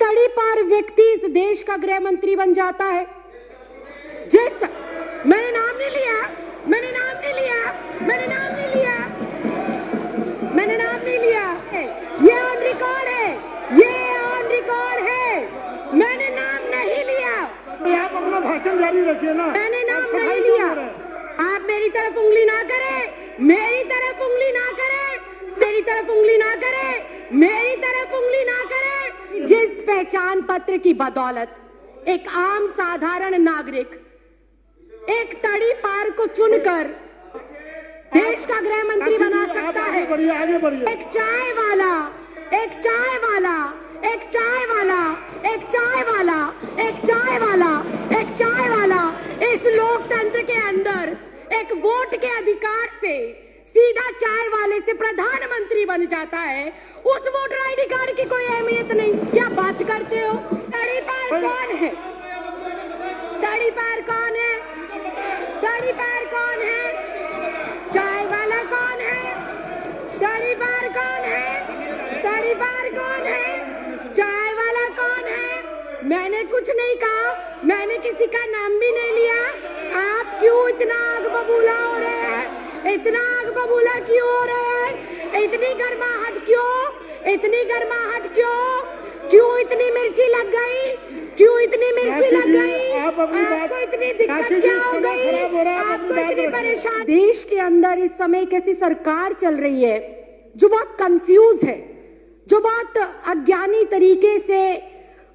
तड़ी पार व्यक्ति इस देश का गृह मंत्री बन जाता है। जिस मैंने नाम नहीं लिया, मैंने नाम नहीं लिया, मैंने नाम नहीं लिया, मैंने नाम नहीं लिया, ये ऑन रिकॉर्ड है, ये ऑन रिकॉर्ड है, मैंने नाम नहीं लिया। आप अपना भाषण जारी रखिए ना। मैंने नाम नहीं लिया। आप मेरी तरफ उंगली ना करें, मेरी तरफ उंगली ना करें, मेरी तरफ उंगली ना करें, मेरी तरफ उंगली ना करें। जिस पहचान पत्र की बदौलत एक आम साधारण नागरिक एक तड़ी पार को चुनकर देश का गृह मंत्री बना सकता है। आगे बढ़िए। एक चाय वाला, एक चाय वाला, एक चाय वाला, एक चाय वाला, एक चाय वाला, एक चाय वाला इस लोकतंत्र के अंदर एक वोट के अधिकार से सीधा चाय वाले से प्रधानमंत्री बन जाता है। उस वोटर आईडी कार्ड की कोई अहमियत नहीं। क्या बात करते हो? तड़ी पार कौन है? तड़ी पार कौन है? तड़ी पार कौन है? चाय वाला कौन है? तड़ी पार कौन है? तड़ी पार कौन है? चाय वाला कौन है? मैंने कुछ नहीं कहा, मैंने किसी का नाम भी नहीं लिया। आप क्यों इतना आग बबूला हो रहे हैं? इतना आग बबूला क्यों हो रहे हैं? इतनी गर्माहट क्यों? इतनी गर्माहट क्यों? क्यों इतनी मिर्ची लग गई? क्यों इतनी मिर्ची लग गई? आपको इतनी दिक्कत क्या हो गई? आपको इतनी परेशानी? देश के अंदर इस समय कैसी सरकार चल रही है जो बहुत कंफ्यूज है, जो बहुत अज्ञानी तरीके से,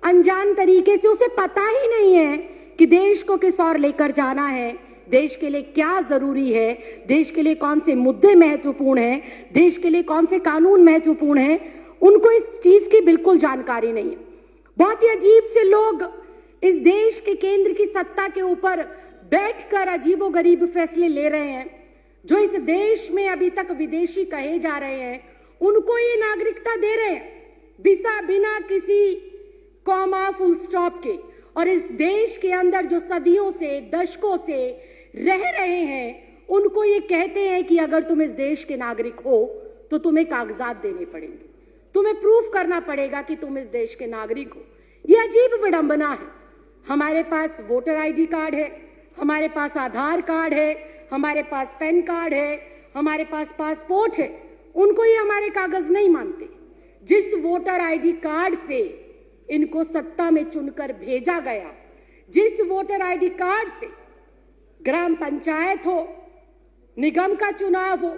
अनजान तरीके से, उसे पता ही नहीं है कि देश को किस ओर लेकर जाना है, देश के लिए क्या जरूरी है, देश के लिए कौन से मुद्दे महत्वपूर्ण हैं, देश के लिए कौन से कानून महत्वपूर्ण हैं। उनको इस चीज की बिल्कुल जानकारी नहीं है। बहुत ही अजीब से लोग इस देश के केंद्र की सत्ता के ऊपर बैठकर अजीबोगरीब फैसले ले रहे हैं। जो इस देश में अभी तक विदेशी कहे जा रहे हैं उनको ये नागरिकता दे रहे हैं बिना किसी कॉमा फुल स्टॉप के। और इस देश के अंदर जो सदियों से, दशकों से रह रहे हैं उनको ये कहते हैं कि अगर तुम इस देश के नागरिक हो तो तुम्हें कागजात देने पड़ेंगे, तुम्हें प्रूफ करना पड़ेगा कि तुम इस देश के नागरिक हो। यह अजीब विडंबना है। हमारे पास वोटर आईडी कार्ड है, हमारे पास आधार कार्ड है, हमारे पास पैन कार्ड है, हमारे पास पासपोर्ट है, उनको ये हमारे कागज नहीं मानते। जिस वोटर आईडी कार्ड से इनको सत्ता में चुनकर भेजा गया, जिस वोटर आईडी कार्ड से ग्राम पंचायत हो, निगम का चुनाव हो,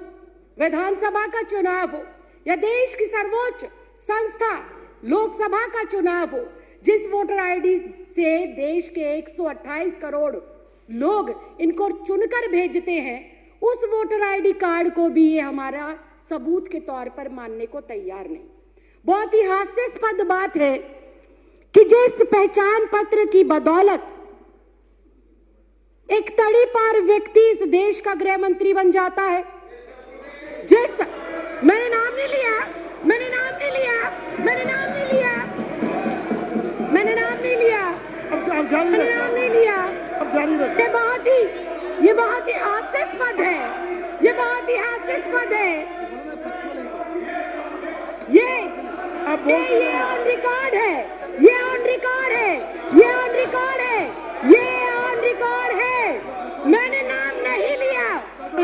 विधानसभा का चुनाव हो या देश की सर्वोच्च संस्था लोकसभा का चुनाव हो, जिस वोटर आईडी से देश के 128 करोड़ लोग इनको चुनकर भेजते हैं, उस वोटर आईडी कार्ड को भी ये हमारा सबूत के तौर पर मानने को तैयार नहीं। बहुत ही हास्यास्पद बात है कि जिस पहचान पत्र की बदौलत एक तड़ी पार व्यक्ति इस देश का गृह मंत्री बन जाता है। जिस मैंने नाम नहीं लिया, मैंने नाम नहीं लिया, मैंने नाम नहीं लिया, मैंने नाम नहीं लिया, मैंने नाम नहीं लिया। ये बहुत ही हास्यास्पद है, ये बहुत ही हास्यास्पद है। ये ऑन रिकॉर्ड है, ये ऑन रिकॉर्ड है, ये ऑन रिकॉर्ड है, ये ऑन रिकॉर्ड है। मैंने नाम नहीं लिया।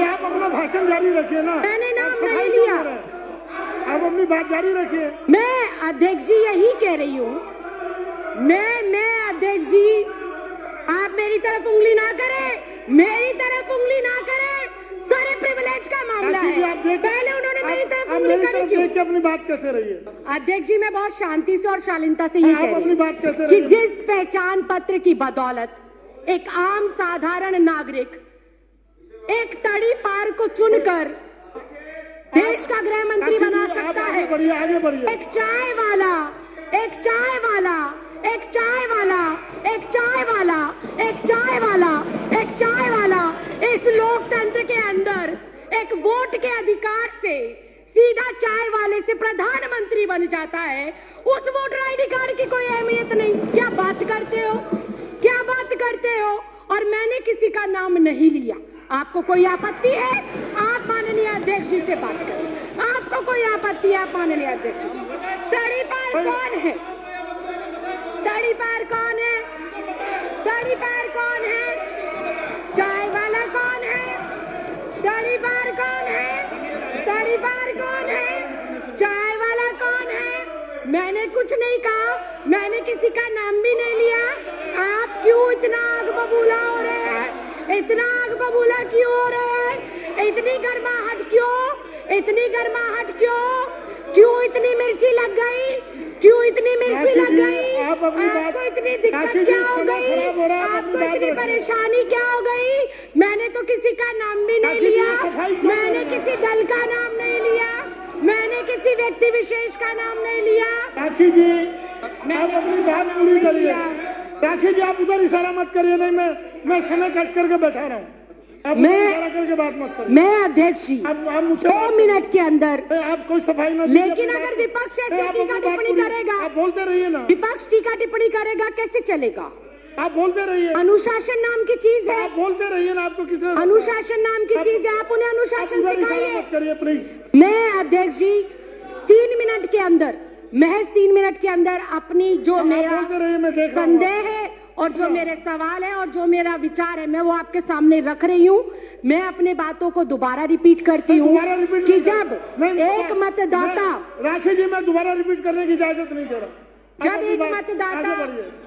आप अपना भाषण जारी रखिए ना। मैंने नाम नहीं लिया। आप अपनी बात जारी रखिए। मैं अध्यक्ष जी यही कह रही हूँ, मैं अध्यक्ष जी, आप मेरी तरफ उंगली ना करें, मेरी तरफ उंगली ना करें। सारे प्रिविलेज का मामला है। पहले उन्होंने मेरी तरफ उंगली करी क्यों? अपनी बात कैसे रही है? अध्यक्ष जी, मैं बहुत शांति से और शालीनता से ये कह रही हूँ कि जिस पहचान पत्र की बदौलत एक आम साधारण नागरिक एक तड़ी पार को चुनकर देश का गृह मंत्री बना सकता है। आगे बढ़िए। एक चाय वाला, एक चाय वाला, एक चाय वाला, एक चाय वाला, एक चाय वाला, एक चाय वाला इस लोकतंत्र के अंदर एक वोट के अधिकार से सीधा चाय वाले से प्रधानमंत्री बन जाता है। उस वोटर आईडी कार्ड की कोई अहमियत नहीं। क्या बात करते हो? क्या बात करते हो? और मैंने किसी का नाम नहीं लिया। आपको कोई आपत्ति है? आप माननीय अध्यक्ष जी से बात करें। आपको कोई आपत्ति है? आप माननीय अध्यक्ष जी। तड़ी पार कौन है? दाढ़ी पार कौन है? दाढ़ी पार कौन है? चाय वाला कौन है? दाढ़ी पार कौन है? दाढ़ी पार कौन है? चाय वाला कौन है? मैंने कुछ नहीं कहा, मैंने किसी का नाम भी नहीं लिया। आप क्यों इतना आग बबूला हो रहे हैं? इतना आग बबूला क्यों हो रहे हैं? इतनी गर्माहट क्यों? इतनी गर्माहट क्यों? क्यों इतनी मिर्ची लग गई? क्यों इतनी मिर्ची लग गई? आपको इतनी दिक्कत क्या हो गई? आपको इतनी परेशानी क्या हो गई? मैंने तो किसी का नाम भी नहीं लिया, मैंने किसी दल का नाम नहीं लिया, मैंने किसी व्यक्ति विशेष का नाम नहीं लिया। राखी जी आप अपनी बात पूरी करिए। राखी जी आप उधर इशारा मत करिए। नहीं मैं समय कट करके बैठा रहा हूँ। आप इशारा करके बात मत करिए। मैं अध्यक्ष जी आप मुझसे 2 मिनट के अंदर, आप कोई सफाई ना। लेकिन अगर विपक्ष ऐसे टीका टिप्पणी करेगा, आप बोलते रहिए ना। विपक्ष टीका टिप्पणी करेगा कैसे चलेगा? आप बोलते रहिए। अनुशासन नाम की चीज है, आप बोलते रहिए ना। आपको किसने? अनुशासन नाम की चीज है, आप उन्हें अनुशासन सिखाइए। मत करिए प्लीज। मैं अध्यक्ष जी 3 मिनट के अंदर, महज 3 मिनट के अंदर अपनी जो मेरा संदेह है और जो मेरे सवाल है और जो मेरा विचार है, मैं वो आपके सामने रख रही हूँ। मैं अपने बातों को दोबारा रिपीट करती हूँ कि जब एक मतदाता, राखी जी मैं दोबारा रिपीट करने की इजाजत नहीं दे रहा। जब एक मतदाता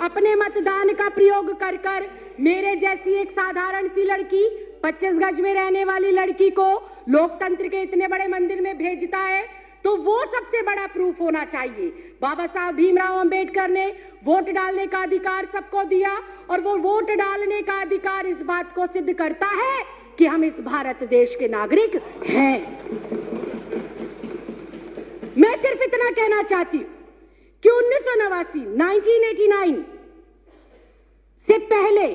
अपने मतदान का प्रयोग कर कर मेरे जैसी एक साधारण सी लड़की, 25 गज में रहने वाली लड़की को लोकतंत्र के इतने बड़े मंदिर में भेजता है, तो वो सबसे बड़ा प्रूफ होना चाहिए। बाबा साहब भीमराव अंबेडकर ने वोट डालने का अधिकार सबको दिया और वो वोट डालने का अधिकार इस बात को सिद्ध करता है कि हम इस भारत देश के नागरिक हैं। मैं सिर्फ इतना कहना चाहती हूं कि 1989 से पहले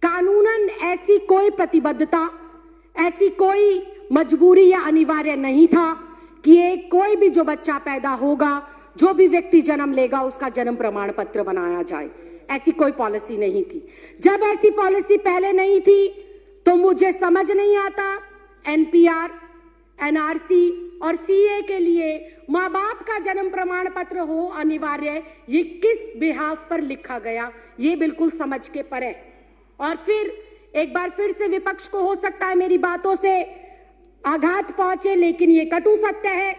कानूनन ऐसी कोई प्रतिबद्धता, ऐसी कोई मजबूरी या अनिवार्य नहीं था कि एक कोई भी जो बच्चा पैदा होगा, जो भी व्यक्ति जन्म लेगा, उसका जन्म प्रमाण पत्र बनाया जाए। ऐसी कोई पॉलिसी नहीं थी। जब ऐसी पॉलिसी पहले नहीं थी तो मुझे समझ नहीं आता एनपीआर, एनआरसी और सीए के लिए माँ बाप का जन्म प्रमाण पत्र हो अनिवार्य, ये किस बिहाफ पर लिखा गया, ये बिल्कुल समझ के परे। और फिर एक बार फिर से विपक्ष को हो सकता है मेरी बातों से आघात पहुंचे, लेकिन ये कटु सत्य है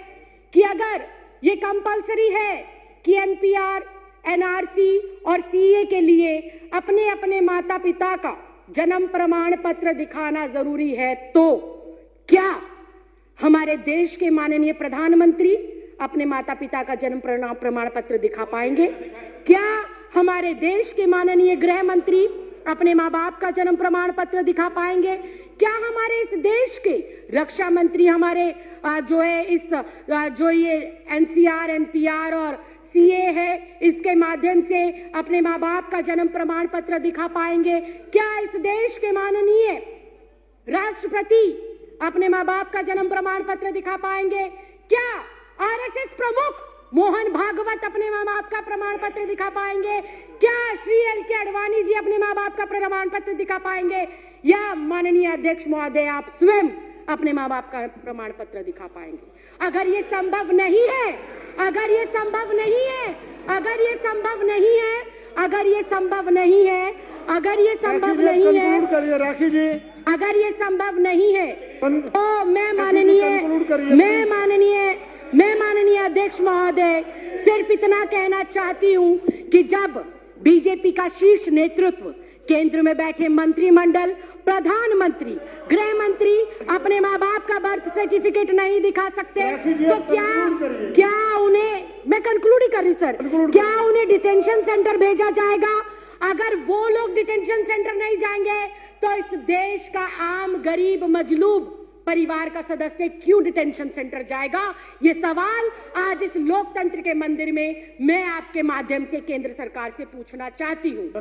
कि अगर ये कंपलसरी है कि एनपीआर, एनआरसी और सीए के लिए अपने अपने माता पिता का जन्म प्रमाण पत्र दिखाना जरूरी है, तो क्या हमारे देश के माननीय प्रधानमंत्री अपने माता पिता का जन्म प्रमाण पत्र दिखा पाएंगे? क्या हमारे देश के माननीय गृह मंत्री अपने माँ बाप का जन्म प्रमाण पत्र दिखा पाएंगे? क्या हमारे इस देश के रक्षा मंत्री हमारे जो ये एनसीआर, एनपीआर और सीए है, इसके माध्यम से अपने माँ बाप का जन्म प्रमाण पत्र दिखा पाएंगे? क्या इस देश के माननीय राष्ट्रपति अपने माँ बाप का जन्म प्रमाण पत्र दिखा पाएंगे? क्या आरएसएस प्रमुख मोहन भागवत अपने माँ बाप का प्रमाण पत्र दिखा पाएंगे? क्या श्री एल.के. आडवाणी जी अपने माँ बाप का प्रमाण पत्र दिखा पाएंगे? या माननीय अध्यक्ष महोदय आप स्वयं अपने माँ बाप का प्रमाण पत्र दिखा पाएंगे? अगर ये संभव नहीं है, अगर ये संभव नहीं है, अगर ये संभव नहीं है, अगर ये संभव नहीं है, अगर ये संभव नहीं है, राखी जी अगर ये संभव नहीं है, तो मैं माननीय अध्यक्ष महोदय सिर्फ इतना कहना चाहती हूं कि जब बीजेपी का शीर्ष नेतृत्व, केंद्र में बैठे मंत्रिमंडल, प्रधानमंत्री, गृह मंत्री अपने माँ बाप का बर्थ सर्टिफिकेट नहीं दिखा सकते, तो क्या उन्हें, मैं कंक्लूड ही कर रही हूँ सर, क्या उन्हें डिटेंशन सेंटर भेजा जाएगा? अगर वो लोग डिटेंशन सेंटर नहीं जाएंगे तो इस देश का आम गरीब मजलूब परिवार का सदस्य क्यों डिटेंशन सेंटर जाएगा? ये सवाल आज इस लोकतंत्र के मंदिर में मैं आपके माध्यम से केंद्र सरकार से पूछना चाहती हूँ।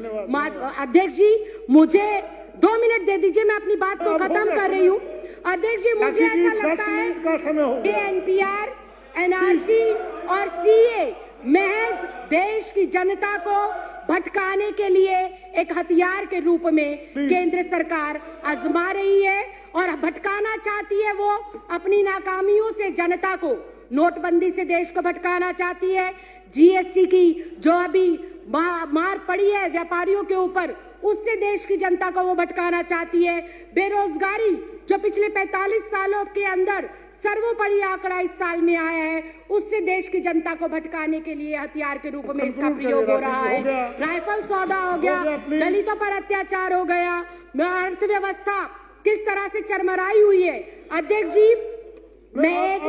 अध्यक्ष जी मुझे 2 मिनट दे दीजिए, मैं अपनी बात को खत्म कर रही हूँ। अध्यक्ष जी मुझे ऐसा लगता है कि एनपीआर, एनआरसी और सीए महज देश की जनता को भटकाने के लिए एक हथियार के रूप में केंद्र सरकार आजमा रही है और भटकाना चाहती है। वो अपनी नाकामियों से जनता को, नोटबंदी से देश को भटकाना चाहती है, जीएसटी की जो अभी मार पड़ी है व्यापारियों के ऊपर, उससे देश की जनता को वो भटकाना चाहती है। बेरोजगारी जो पिछले 45 सालों के अंदर सर्वोपरि आंकड़ा इस साल में आया है, उससे देश की जनता को भटकाने के लिए हथियार के रूप में इसका प्रयोग हो रहा है। राइफल सौदा हो गया, दलितों पर अत्याचार हो गया, अर्थव्यवस्था किस तरह से चरमराई हुई है। अध्यक्ष जी, मैं एक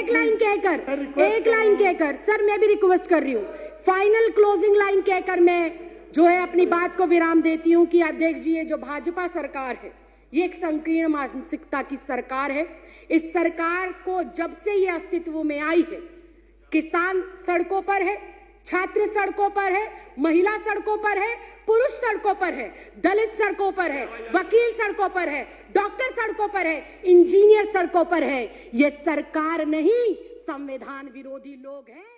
लाइन कहकर सर मैं भी रिक्वेस्ट कर रही हूँ, फाइनल क्लोजिंग लाइन कहकर मैं जो है अपनी बात को विराम देती हूँ कि अध्यक्ष जी, ये जो भाजपा सरकार है ये एक संकीर्ण मानसिकता की सरकार है। इस सरकार को जब से ये अस्तित्व में आई है, किसान सड़कों पर है, छात्र सड़कों पर है, महिला सड़कों पर है, पुरुष सड़कों पर है, दलित सड़कों पर है, वकील सड़कों पर है, डॉक्टर सड़कों पर है, इंजीनियर सड़कों पर है। ये सरकार नहीं, संविधान विरोधी लोग हैं।